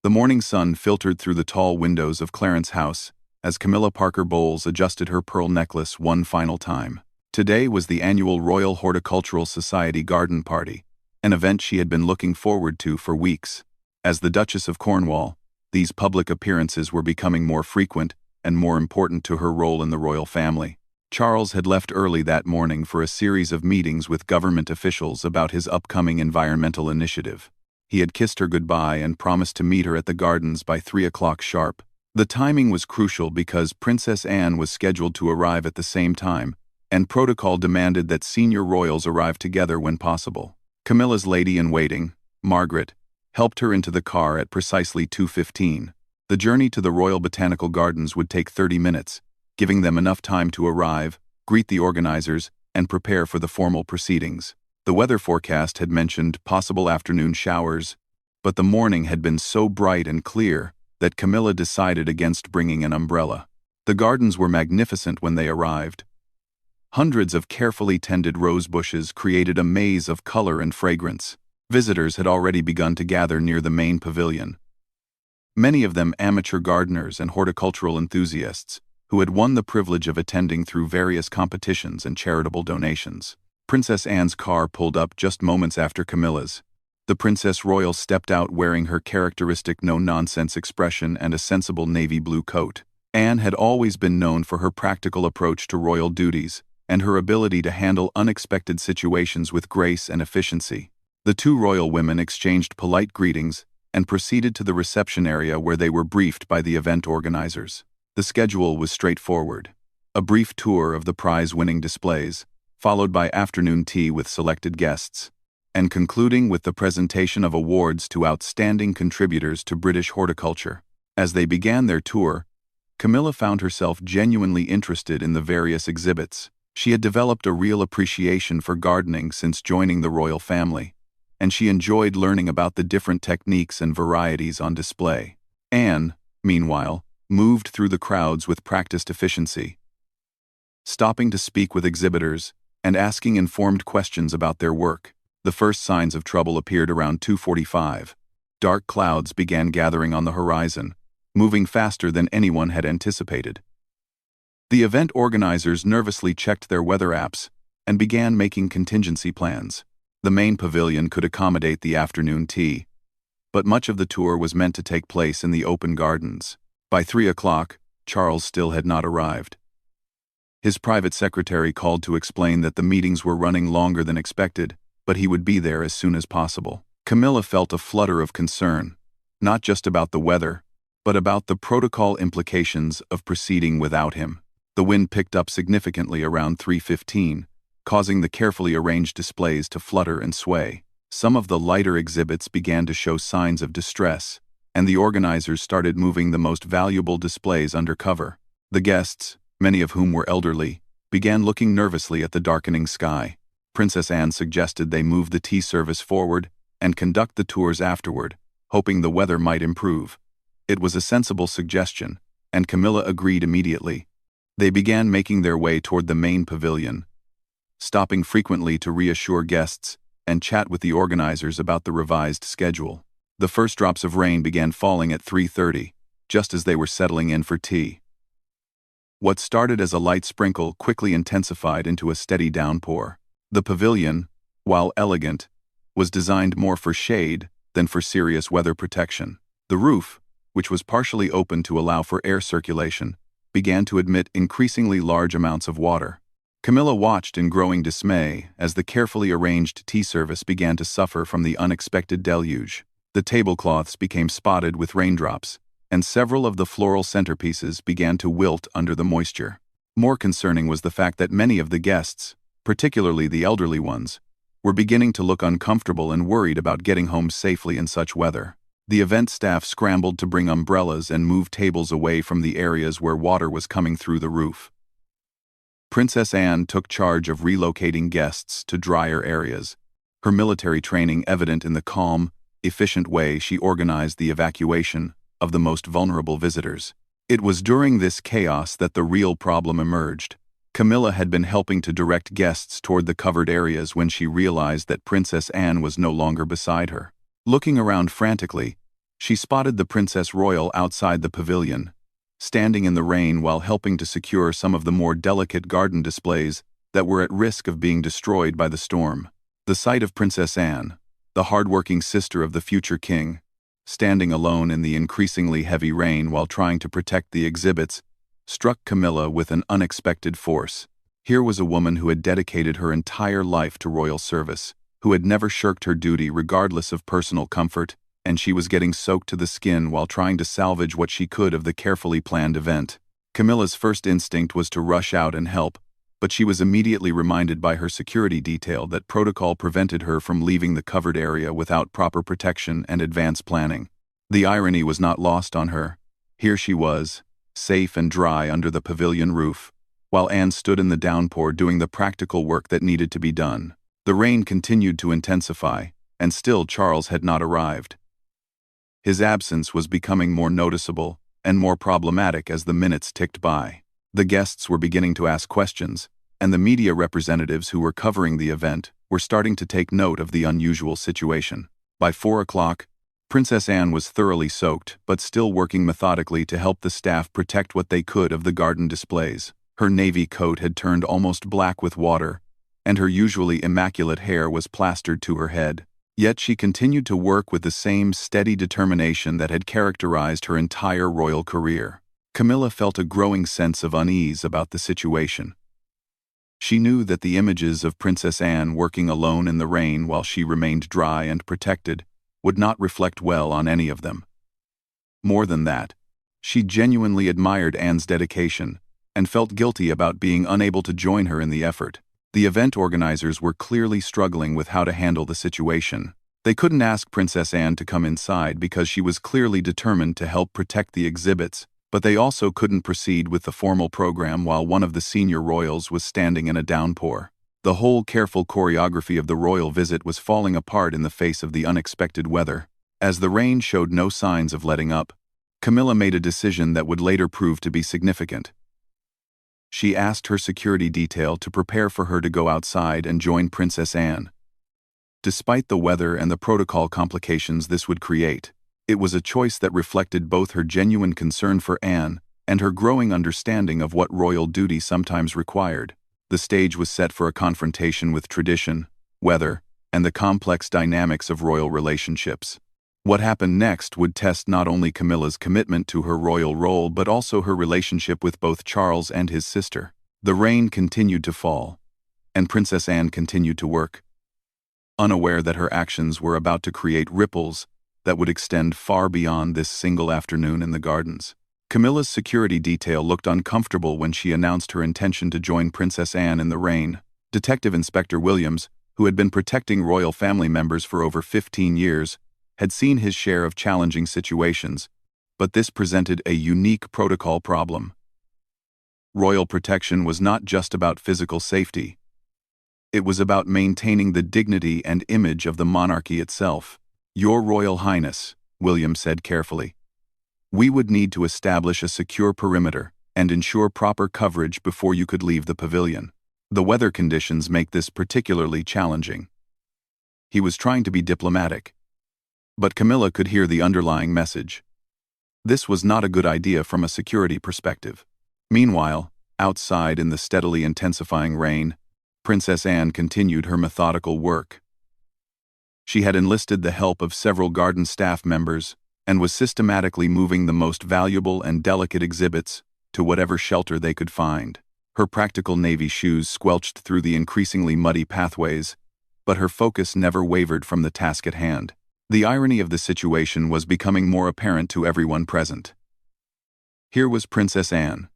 The morning sun filtered through the tall windows of Clarence's house as Camilla Parker Bowles adjusted her pearl necklace one final time. Today was the annual Royal Horticultural Society garden party, an event she had been looking forward to for weeks. As the Duchess of Cornwall, these public appearances were becoming more frequent and more important to her role in the royal family. Charles had left early that morning for a series of meetings with government officials about his upcoming environmental initiative. He had kissed her goodbye and promised to meet her at the gardens by 3 o'clock sharp. The timing was crucial because Princess Anne was scheduled to arrive at the same time, and protocol demanded that senior royals arrive together when possible. Camilla's lady-in-waiting, Margaret, helped her into the car at precisely 2:15. The journey to the Royal Botanical Gardens would take 30 minutes, giving them enough time to arrive, greet the organizers, and prepare for the formal proceedings. The weather forecast had mentioned possible afternoon showers, but the morning had been so bright and clear that Camilla decided against bringing an umbrella. The gardens were magnificent when they arrived. Hundreds of carefully tended rose bushes created a maze of color and fragrance. Visitors had already begun to gather near the main pavilion, many of them amateur gardeners and horticultural enthusiasts who had won the privilege of attending through various competitions and charitable donations. Princess Anne's car pulled up just moments after Camilla's. The Princess Royal stepped out wearing her characteristic no-nonsense expression and a sensible navy blue coat. Anne had always been known for her practical approach to royal duties and her ability to handle unexpected situations with grace and efficiency. The two royal women exchanged polite greetings and proceeded to the reception area where they were briefed by the event organizers. The schedule was straightforward: a brief tour of the prize-winning displays, followed by afternoon tea with selected guests, and concluding with the presentation of awards to outstanding contributors to British horticulture. As they began their tour, Camilla found herself genuinely interested in the various exhibits. She had developed a real appreciation for gardening since joining the royal family, and she enjoyed learning about the different techniques and varieties on display. Anne, meanwhile, moved through the crowds with practiced efficiency, stopping to speak with exhibitors and asking informed questions about their work. The first signs of trouble appeared around 2:45. Dark clouds began gathering on the horizon, moving faster than anyone had anticipated. The event organizers nervously checked their weather apps and began making contingency plans. The main pavilion could accommodate the afternoon tea, but much of the tour was meant to take place in the open gardens. By 3 o'clock, Charles still had not arrived. His private secretary called to explain that the meetings were running longer than expected, but he would be there as soon as possible. Camilla felt a flutter of concern, not just about the weather, but about the protocol implications of proceeding without him. The wind picked up significantly around 3:15, causing the carefully arranged displays to flutter and sway. Some of the lighter exhibits began to show signs of distress, and the organizers started moving the most valuable displays under cover. The guests, many of whom were elderly, began looking nervously at the darkening sky. Princess Anne suggested they move the tea service forward and conduct the tours afterward, hoping the weather might improve. It was a sensible suggestion, and Camilla agreed immediately. They began making their way toward the main pavilion, stopping frequently to reassure guests and chat with the organizers about the revised schedule. The first drops of rain began falling at 3:30, just as they were settling in for tea. What started as a light sprinkle quickly intensified into a steady downpour. The pavilion, while elegant, was designed more for shade than for serious weather protection. The roof, which was partially open to allow for air circulation, began to admit increasingly large amounts of water. Camilla watched in growing dismay as the carefully arranged tea service began to suffer from the unexpected deluge. The tablecloths became spotted with raindrops, and several of the floral centerpieces began to wilt under the moisture. More concerning was the fact that many of the guests, particularly the elderly ones, were beginning to look uncomfortable and worried about getting home safely in such weather. The event staff scrambled to bring umbrellas and move tables away from the areas where water was coming through the roof. Princess Anne took charge of relocating guests to drier areas, her military training evident in the calm, efficient way she organized the evacuation of the most vulnerable visitors. It was during this chaos that the real problem emerged. Camilla had been helping to direct guests toward the covered areas when she realized that Princess Anne was no longer beside her. Looking around frantically, She spotted the Princess Royal outside the pavilion, standing in the rain while helping to secure some of the more delicate garden displays that were at risk of being destroyed by the storm. The sight of Princess Anne, the hardworking sister of the future king, standing alone in the increasingly heavy rain while trying to protect the exhibits, struck Camilla with an unexpected force. Here was a woman who had dedicated her entire life to royal service, who had never shirked her duty regardless of personal comfort, and she was getting soaked to the skin while trying to salvage what she could of the carefully planned event. Camilla's first instinct was to rush out and help, but she was immediately reminded by her security detail that protocol prevented her from leaving the covered area without proper protection and advance planning. The irony was not lost on her. Here she was, safe and dry under the pavilion roof, while Anne stood in the downpour doing the practical work that needed to be done. The rain continued to intensify, and still Charles had not arrived. His absence was becoming more noticeable and more problematic as the minutes ticked by. The guests were beginning to ask questions, and the media representatives who were covering the event were starting to take note of the unusual situation. By 4 o'clock, Princess Anne was thoroughly soaked but still working methodically to help the staff protect what they could of the garden displays. Her navy coat had turned almost black with water, and her usually immaculate hair was plastered to her head. Yet she continued to work with the same steady determination that had characterized her entire royal career. Camilla felt a growing sense of unease about the situation. She knew that the images of Princess Anne working alone in the rain while she remained dry and protected would not reflect well on any of them. More than that, she genuinely admired Anne's dedication and felt guilty about being unable to join her in the effort. The event organizers were clearly struggling with how to handle the situation. They couldn't ask Princess Anne to come inside because she was clearly determined to help protect the exhibits, but they also couldn't proceed with the formal program while one of the senior royals was standing in a downpour. The whole careful choreography of the royal visit was falling apart in the face of the unexpected weather. As the rain showed no signs of letting up, Camilla made a decision that would later prove to be significant. She asked her security detail to prepare for her to go outside and join Princess Anne. Despite the weather and the protocol complications this would create, it was a choice that reflected both her genuine concern for Anne and her growing understanding of what royal duty sometimes required. The stage was set for a confrontation with tradition, weather, and the complex dynamics of royal relationships. What happened next would test not only Camilla's commitment to her royal role but also her relationship with both Charles and his sister. The rain continued to fall, and Princess Anne continued to work, unaware that her actions were about to create ripples that would extend far beyond this single afternoon in the gardens. Camilla's security detail looked uncomfortable when she announced her intention to join Princess Anne in the rain. Detective Inspector Williams, who had been protecting royal family members for over 15 years, had seen his share of challenging situations, but this presented a unique protocol problem. Royal protection was not just about physical safety. It was about maintaining the dignity and image of the monarchy itself. "Your Royal Highness," William said carefully, "we would need to establish a secure perimeter and ensure proper coverage before you could leave the pavilion. The weather conditions make this particularly challenging." He was trying to be diplomatic, but Camilla could hear the underlying message. This was not a good idea from a security perspective. Meanwhile, outside in the steadily intensifying rain, Princess Anne continued her methodical work. She had enlisted the help of several garden staff members and was systematically moving the most valuable and delicate exhibits to whatever shelter they could find. Her practical navy shoes squelched through the increasingly muddy pathways, but her focus never wavered from the task at hand. The irony of the situation was becoming more apparent to everyone present. Here was Princess Anne,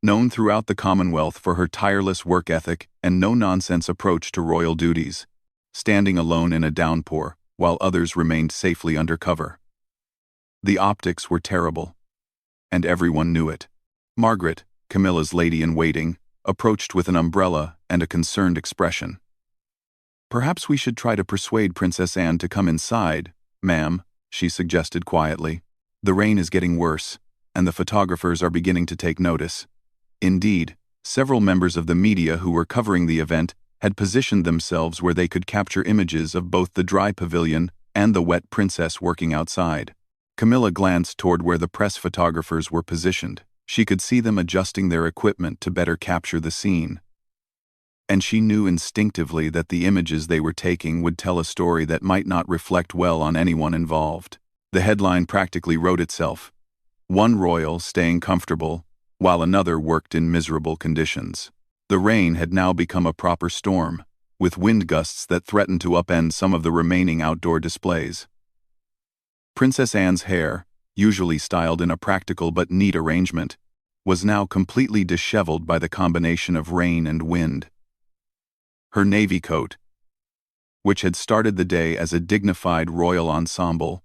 known throughout the Commonwealth for her tireless work ethic and no-nonsense approach to royal duties, standing alone in a downpour while others remained safely under cover. The optics were terrible, and everyone knew it. Margaret, Camilla's lady-in-waiting, approached with an umbrella and a concerned expression. "Perhaps we should try to persuade Princess Anne to come inside, ma'am," she suggested quietly. "The rain is getting worse, and the photographers are beginning to take notice." Indeed, several members of the media who were covering the event had positioned themselves where they could capture images of both the dry pavilion and the wet princess working outside. Camilla glanced toward where the press photographers were positioned. She could see them adjusting their equipment to better capture the scene. And she knew instinctively that the images they were taking would tell a story that might not reflect well on anyone involved. The headline practically wrote itself. One royal staying comfortable, while another worked in miserable conditions. The rain had now become a proper storm, with wind gusts that threatened to upend some of the remaining outdoor displays. Princess Anne's hair, usually styled in a practical but neat arrangement, was now completely disheveled by the combination of rain and wind. Her navy coat, which had started the day as a dignified royal ensemble,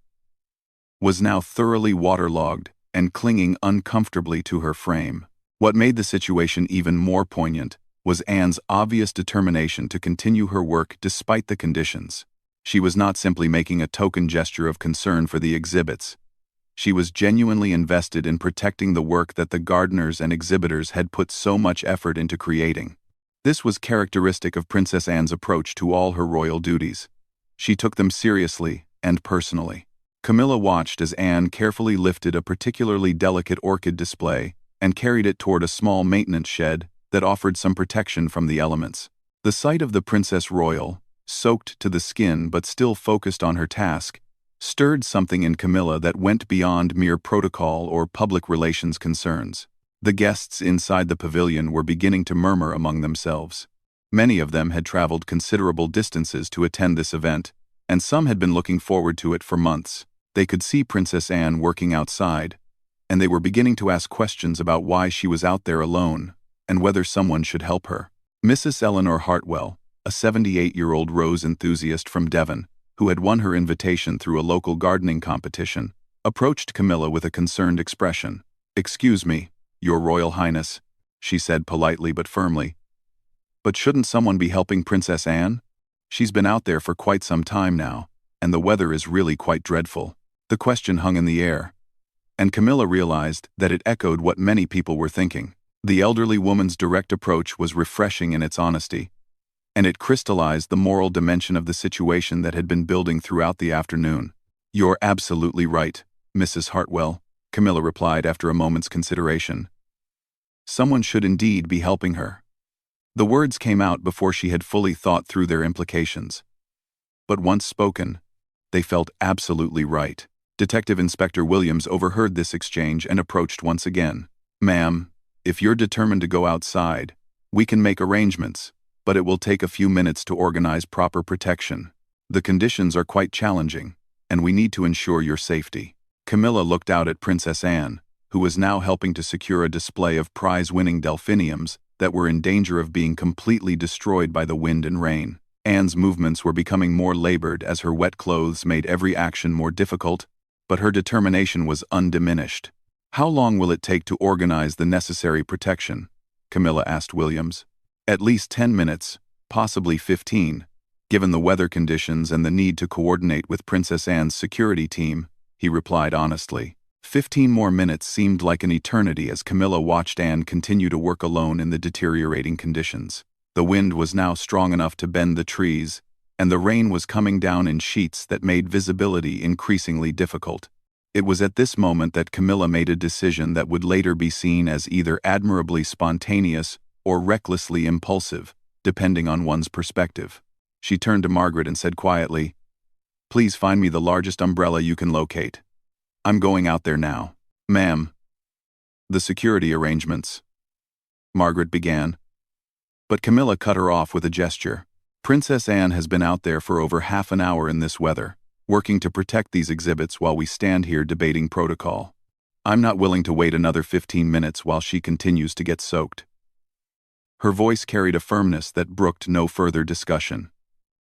was now thoroughly waterlogged and clinging uncomfortably to her frame. What made the situation even more poignant was Anne's obvious determination to continue her work despite the conditions. She was not simply making a token gesture of concern for the exhibits. She was genuinely invested in protecting the work that the gardeners and exhibitors had put so much effort into creating. This was characteristic of Princess Anne's approach to all her royal duties. She took them seriously and personally. Camilla watched as Anne carefully lifted a particularly delicate orchid display and carried it toward a small maintenance shed that offered some protection from the elements. The sight of the Princess Royal, soaked to the skin but still focused on her task, stirred something in Camilla that went beyond mere protocol or public relations concerns. The guests inside the pavilion were beginning to murmur among themselves. Many of them had traveled considerable distances to attend this event, and some had been looking forward to it for months. They could see Princess Anne working outside, and they were beginning to ask questions about why she was out there alone, and whether someone should help her. Mrs. Eleanor Hartwell, a 78-year-old rose enthusiast from Devon, who had won her invitation through a local gardening competition, approached Camilla with a concerned expression. "Excuse me, Your Royal Highness," she said politely but firmly. "But shouldn't someone be helping Princess Anne? She's been out there for quite some time now, and the weather is really quite dreadful." The question hung in the air, and Camilla realized that it echoed what many people were thinking. The elderly woman's direct approach was refreshing in its honesty, and it crystallized the moral dimension of the situation that had been building throughout the afternoon. "You're absolutely right, Mrs. Hartwell," Camilla replied after a moment's consideration. "Someone should indeed be helping her." The words came out before she had fully thought through their implications. But once spoken, they felt absolutely right. Detective Inspector Williams overheard this exchange and approached once again. "Ma'am, if you're determined to go outside, we can make arrangements, but it will take a few minutes to organize proper protection. The conditions are quite challenging, and we need to ensure your safety." Camilla looked out at Princess Anne, who was now helping to secure a display of prize-winning delphiniums that were in danger of being completely destroyed by the wind and rain. Anne's movements were becoming more labored as her wet clothes made every action more difficult, but her determination was undiminished. "How long will it take to organize the necessary protection?" Camilla asked Williams. "At least 10 minutes, possibly 15, given the weather conditions and the need to coordinate with Princess Anne's security team," he replied honestly. 15 more minutes seemed like an eternity as Camilla watched Anne continue to work alone in the deteriorating conditions. The wind was now strong enough to bend the trees, and the rain was coming down in sheets that made visibility increasingly difficult. It was at this moment that Camilla made a decision that would later be seen as either admirably spontaneous or recklessly impulsive, depending on one's perspective. She turned to Margaret and said quietly, "Please find me the largest umbrella you can locate. I'm going out there now." "Ma'am." "The security arrangements," Margaret began. But Camilla cut her off with a gesture. "Princess Anne has been out there for over half an hour in this weather, working to protect these exhibits while we stand here debating protocol. I'm not willing to wait another 15 minutes while she continues to get soaked." Her voice carried a firmness that brooked no further discussion.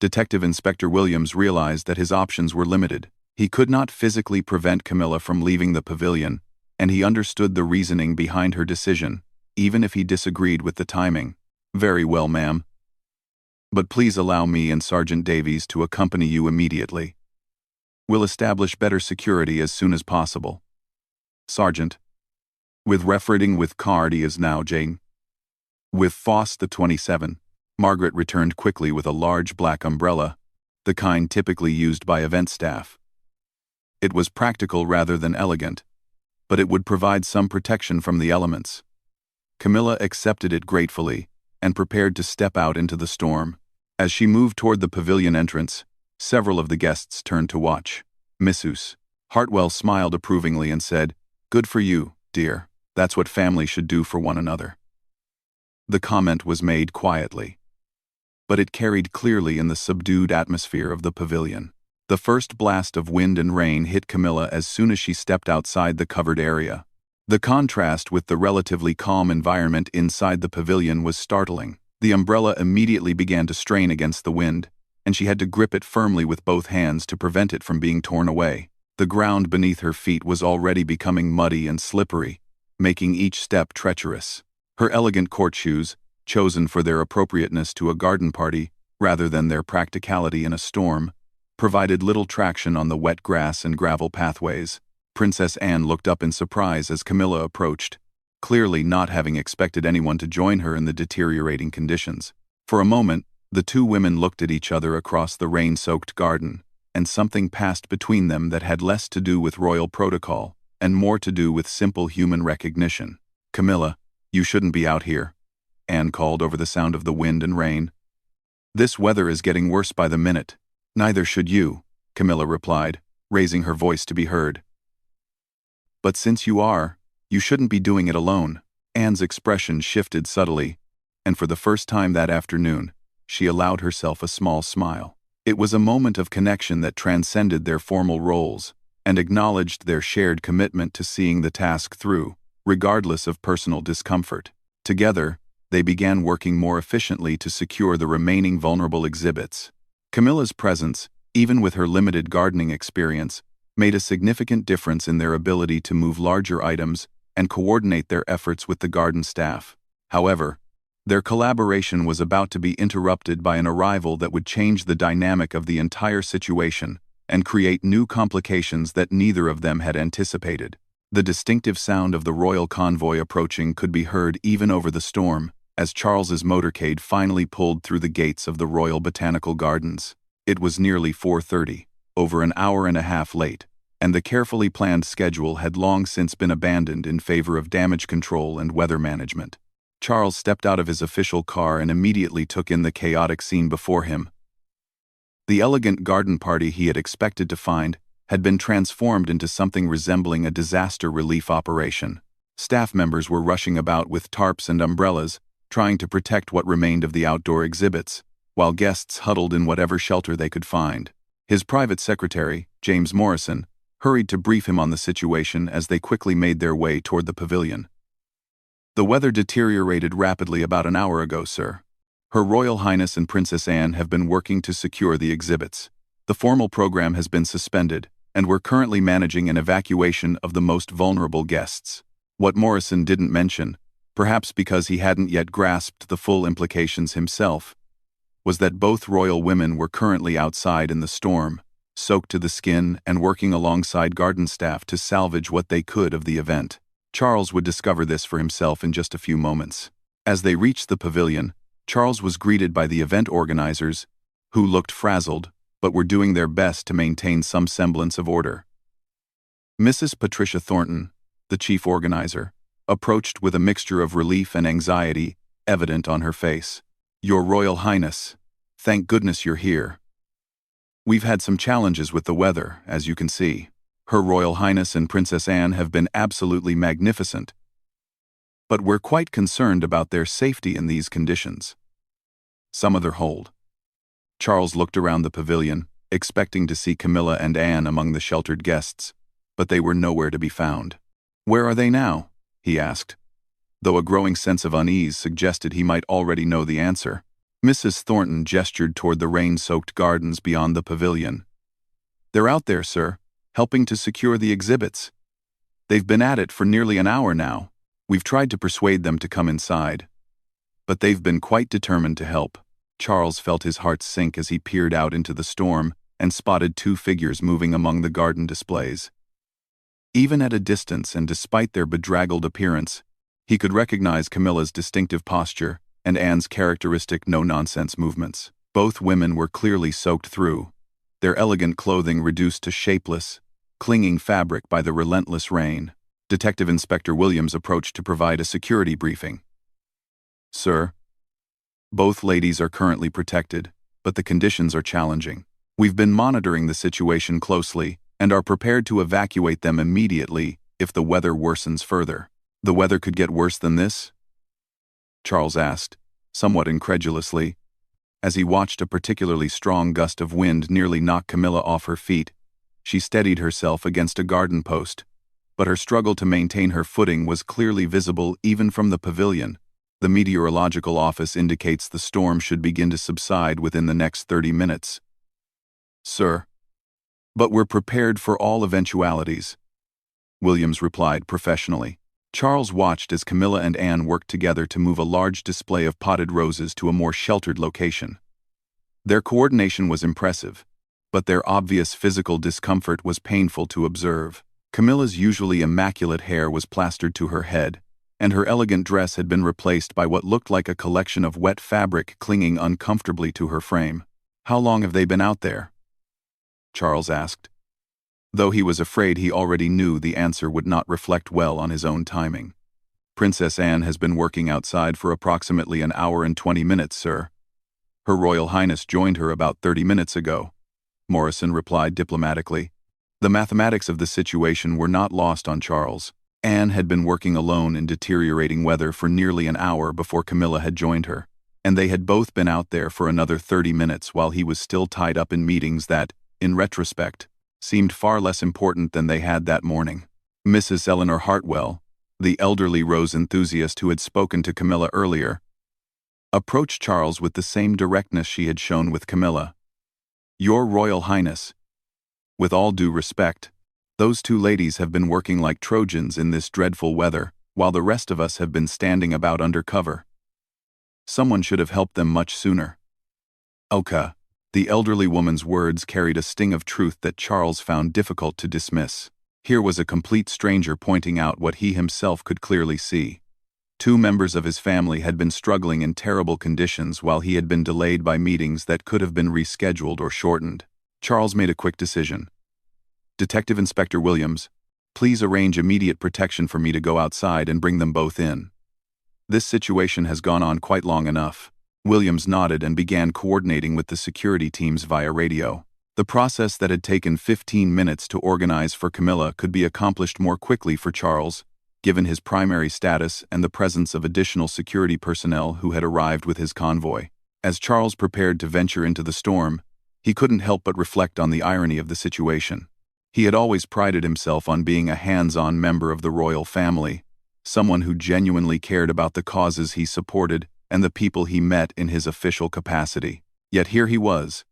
Detective Inspector Williams realized that his options were limited. He could not physically prevent Camilla from leaving the pavilion, and he understood the reasoning behind her decision, even if he disagreed with the timing. "Very well, ma'am. But please allow me and Sergeant Davies to accompany you immediately. We'll establish better security as soon as possible." "Sergeant." "With refereting with card he is now, Jane." "With Foss the 27. Margaret returned quickly with a large black umbrella, the kind typically used by event staff. It was practical rather than elegant, but it would provide some protection from the elements. Camilla accepted it gratefully and prepared to step out into the storm. As she moved toward the pavilion entrance, several of the guests turned to watch. Mrs. Hartwell smiled approvingly and said, "Good for you, dear. That's what family should do for one another." The comment was made quietly, but it carried clearly in the subdued atmosphere of the pavilion. The first blast of wind and rain hit Camilla as soon as she stepped outside the covered area. The contrast with the relatively calm environment inside the pavilion was startling. The umbrella immediately began to strain against the wind, and she had to grip it firmly with both hands to prevent it from being torn away. The ground beneath her feet was already becoming muddy and slippery, making each step treacherous. Her elegant court shoes, chosen for their appropriateness to a garden party rather than their practicality in a storm, provided little traction on the wet grass and gravel pathways. Princess Anne looked up in surprise as Camilla approached, clearly not having expected anyone to join her in the deteriorating conditions. For a moment, the two women looked at each other across the rain-soaked garden, and something passed between them that had less to do with royal protocol and more to do with simple human recognition. "Camilla, you shouldn't be out here," Anne called over the sound of the wind and rain. "This weather is getting worse by the minute." "Neither should you," Camilla replied, raising her voice to be heard. "But since you are, you shouldn't be doing it alone." Anne's expression shifted subtly, and for the first time that afternoon, she allowed herself a small smile. It was a moment of connection that transcended their formal roles and acknowledged their shared commitment to seeing the task through, regardless of personal discomfort. Together, they began working more efficiently to secure the remaining vulnerable exhibits. Camilla's presence, even with her limited gardening experience, made a significant difference in their ability to move larger items and coordinate their efforts with the garden staff. However, their collaboration was about to be interrupted by an arrival that would change the dynamic of the entire situation and create new complications that neither of them had anticipated. The distinctive sound of the royal convoy approaching could be heard even over the storm, as Charles's motorcade finally pulled through the gates of the Royal Botanical Gardens. It was nearly 4:30, over an hour and a half late, and the carefully planned schedule had long since been abandoned in favor of damage control and weather management. Charles stepped out of his official car and immediately took in the chaotic scene before him. The elegant garden party he had expected to find had been transformed into something resembling a disaster relief operation. Staff members were rushing about with tarps and umbrellas, trying to protect what remained of the outdoor exhibits, while guests huddled in whatever shelter they could find. His private secretary, James Morrison, hurried to brief him on the situation as they quickly made their way toward the pavilion. "The weather deteriorated rapidly about an hour ago, sir. Her Royal Highness and Princess Anne have been working to secure the exhibits. The formal program has been suspended, and we're currently managing an evacuation of the most vulnerable guests." What Morrison didn't mention, perhaps because he hadn't yet grasped the full implications himself, was that both royal women were currently outside in the storm, soaked to the skin and working alongside garden staff to salvage what they could of the event. Charles would discover this for himself in just a few moments. As they reached the pavilion, Charles was greeted by the event organizers, who looked frazzled, but were doing their best to maintain some semblance of order. Mrs. Patricia Thornton, the chief organizer, approached with a mixture of relief and anxiety evident on her face. "Your Royal Highness, thank goodness you're here. We've had some challenges with the weather, as you can see. Her Royal Highness and Princess Anne have been absolutely magnificent, but we're quite concerned about their safety in these conditions." Some other hold. Charles looked around the pavilion, expecting to see Camilla and Anne among the sheltered guests, but they were nowhere to be found. "Where are they now?" he asked, though a growing sense of unease suggested he might already know the answer. Mrs. Thornton gestured toward the rain-soaked gardens beyond the pavilion. "They're out there, sir, helping to secure the exhibits. They've been at it for nearly an hour now. We've tried to persuade them to come inside, but they've been quite determined to help." Charles felt his heart sink as he peered out into the storm and spotted two figures moving among the garden displays. Even at a distance and despite their bedraggled appearance, he could recognize Camilla's distinctive posture and Anne's characteristic no-nonsense movements. Both women were clearly soaked through, their elegant clothing reduced to shapeless, clinging fabric by the relentless rain. Detective Inspector Williams approached to provide a security briefing. "Sir, both ladies are currently protected, but the conditions are challenging. We've been monitoring the situation closely and are prepared to evacuate them immediately if the weather worsens further." "The weather could get worse than this?" Charles asked, somewhat incredulously, as he watched a particularly strong gust of wind nearly knock Camilla off her feet. She steadied herself against a garden post, but her struggle to maintain her footing was clearly visible even from the pavilion. "The meteorological office indicates the storm should begin to subside within the next 30 minutes. "Sir, but we're prepared for all eventualities," Williams replied professionally. Charles watched as Camilla and Anne worked together to move a large display of potted roses to a more sheltered location. Their coordination was impressive, but their obvious physical discomfort was painful to observe. Camilla's usually immaculate hair was plastered to her head, and her elegant dress had been replaced by what looked like a collection of wet fabric clinging uncomfortably to her frame. "How long have they been out there?" Charles asked, though he was afraid he already knew the answer would not reflect well on his own timing. "Princess Anne has been working outside for approximately an hour and 20 minutes, sir. Her Royal Highness joined her about 30 minutes ago," Morrison replied diplomatically. The mathematics of the situation were not lost on Charles. Anne had been working alone in deteriorating weather for nearly an hour before Camilla had joined her, and they had both been out there for another 30 minutes while he was still tied up in meetings that, in retrospect, seemed far less important than they had that morning. Mrs. Eleanor Hartwell, the elderly rose enthusiast who had spoken to Camilla earlier, approached Charles with the same directness she had shown with Camilla. "Your Royal Highness, with all due respect, those two ladies have been working like Trojans in this dreadful weather, while the rest of us have been standing about under cover. Someone should have helped them much sooner." "Oka." The elderly woman's words carried a sting of truth that Charles found difficult to dismiss. Here was a complete stranger pointing out what he himself could clearly see. Two members of his family had been struggling in terrible conditions while he had been delayed by meetings that could have been rescheduled or shortened. Charles made a quick decision. "Detective Inspector Williams, please arrange immediate protection for me to go outside and bring them both in. This situation has gone on quite long enough." Williams nodded and began coordinating with the security teams via radio. The process that had taken 15 minutes to organize for Camilla could be accomplished more quickly for Charles, given his primary status and the presence of additional security personnel who had arrived with his convoy. As Charles prepared to venture into the storm, he couldn't help but reflect on the irony of the situation. He had always prided himself on being a hands-on member of the royal family, someone who genuinely cared about the causes he supported and the people he met in his official capacity. Yet here he was,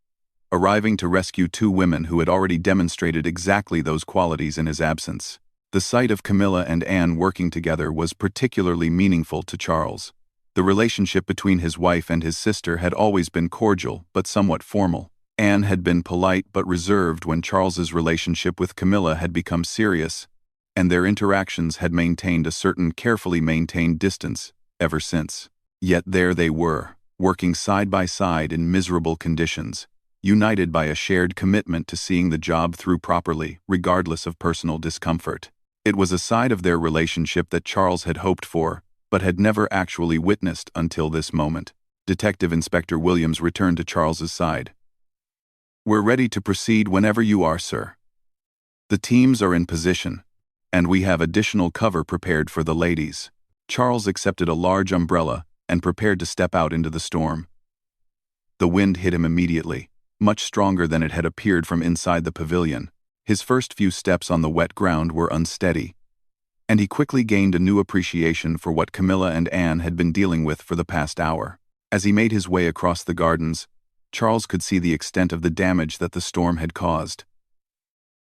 arriving to rescue two women who had already demonstrated exactly those qualities in his absence. The sight of Camilla and Anne working together was particularly meaningful to Charles. The relationship between his wife and his sister had always been cordial but somewhat formal. Anne had been polite but reserved when Charles's relationship with Camilla had become serious, and their interactions had maintained a certain carefully maintained distance ever since. Yet there they were, working side by side in miserable conditions, united by a shared commitment to seeing the job through properly, regardless of personal discomfort. It was a side of their relationship that Charles had hoped for, but had never actually witnessed until this moment. Detective Inspector Williams returned to Charles's side. "We're ready to proceed whenever you are, sir. The teams are in position, and we have additional cover prepared for the ladies." Charles accepted a large umbrella and prepared to step out into the storm. The wind hit him immediately, much stronger than it had appeared from inside the pavilion. His first few steps on the wet ground were unsteady, and he quickly gained a new appreciation for what Camilla and Anne had been dealing with for the past hour. As he made his way across the gardens, Charles could see the extent of the damage that the storm had caused.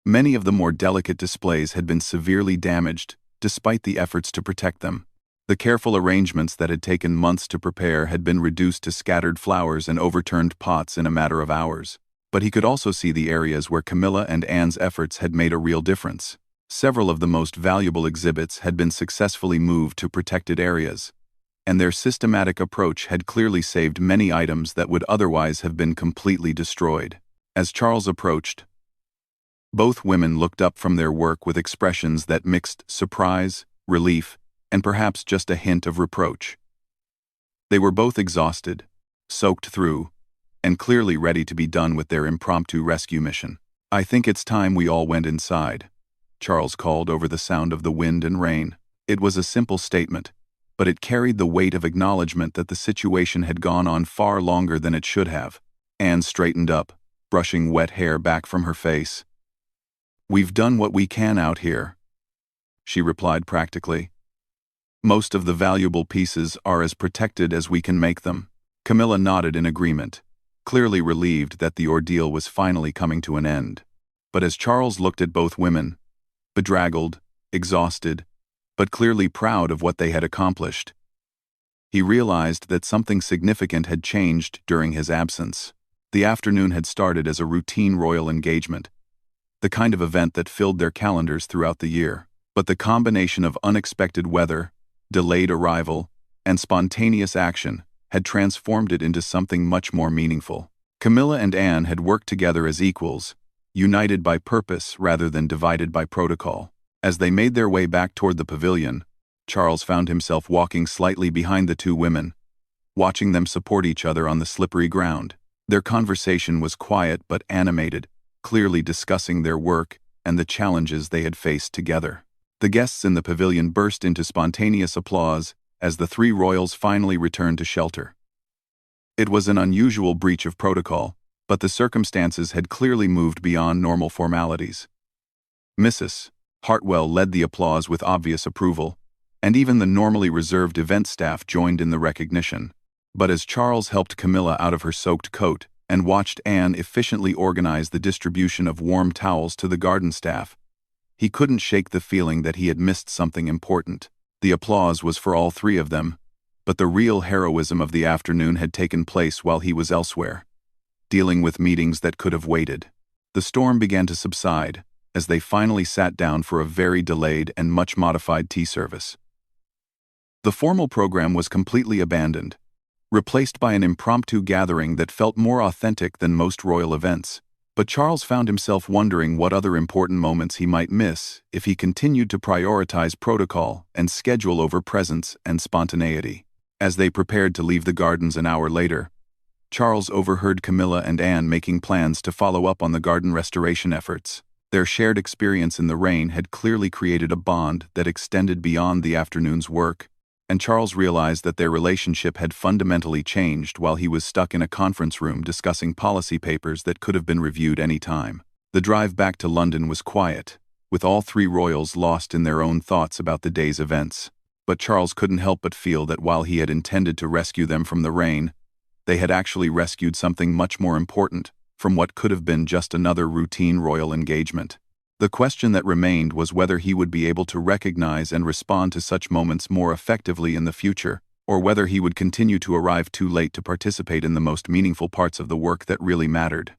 Many of the more delicate displays had been severely damaged, despite the efforts to protect them. The careful arrangements that had taken months to prepare had been reduced to scattered flowers and overturned pots in a matter of hours. But he could also see the areas where Camilla and Anne's efforts had made a real difference. Several of the most valuable exhibits had been successfully moved to protected areas, and their systematic approach had clearly saved many items that would otherwise have been completely destroyed. As Charles approached, Both women looked up from their work with expressions that mixed surprise, relief, and perhaps just a hint of reproach. They were both exhausted, soaked through, and clearly ready to be done with their impromptu rescue mission. "I think it's time we all went inside," Charles called over the sound of the wind and rain. It was a simple statement, but it carried the weight of acknowledgement that the situation had gone on far longer than it should have. Anne straightened up, brushing wet hair back from her face. "We've done what we can out here," she replied practically. "Most of the valuable pieces are as protected as we can make them." Camilla nodded in agreement, clearly relieved that the ordeal was finally coming to an end. But as Charles looked at both women, bedraggled, exhausted, but clearly proud of what they had accomplished, he realized that something significant had changed during his absence. The afternoon had started as a routine royal engagement, the kind of event that filled their calendars throughout the year. But the combination of unexpected weather, delayed arrival, and spontaneous action had transformed it into something much more meaningful. Camilla and Anne had worked together as equals, united by purpose rather than divided by protocol. As they made their way back toward the pavilion, Charles found himself walking slightly behind the two women, watching them support each other on the slippery ground. Their conversation was quiet but animated, clearly discussing their work and the challenges they had faced together. The guests in the pavilion burst into spontaneous applause as the three royals finally returned to shelter. It was an unusual breach of protocol, but the circumstances had clearly moved beyond normal formalities. Mrs. Hartwell led the applause with obvious approval, and even the normally reserved event staff joined in the recognition. But as Charles helped Camilla out of her soaked coat and watched Anne efficiently organize the distribution of warm towels to the garden staff, he couldn't shake the feeling that he had missed something important. The applause was for all three of them, but the real heroism of the afternoon had taken place while he was elsewhere, dealing with meetings that could have waited. The storm began to subside as they finally sat down for a very delayed and much modified tea service. The formal program was completely abandoned, replaced by an impromptu gathering that felt more authentic than most royal events. But Charles found himself wondering what other important moments he might miss if he continued to prioritize protocol and schedule over presence and spontaneity. As they prepared to leave the gardens an hour later, Charles overheard Camilla and Anne making plans to follow up on the garden restoration efforts. Their shared experience in the rain had clearly created a bond that extended beyond the afternoon's work, and Charles realized that their relationship had fundamentally changed while he was stuck in a conference room discussing policy papers that could have been reviewed any time. The drive back to London was quiet, with all three royals lost in their own thoughts about the day's events. But Charles couldn't help but feel that while he had intended to rescue them from the rain, they had actually rescued something much more important from what could have been just another routine royal engagement. The question that remained was whether he would be able to recognize and respond to such moments more effectively in the future, or whether he would continue to arrive too late to participate in the most meaningful parts of the work that really mattered.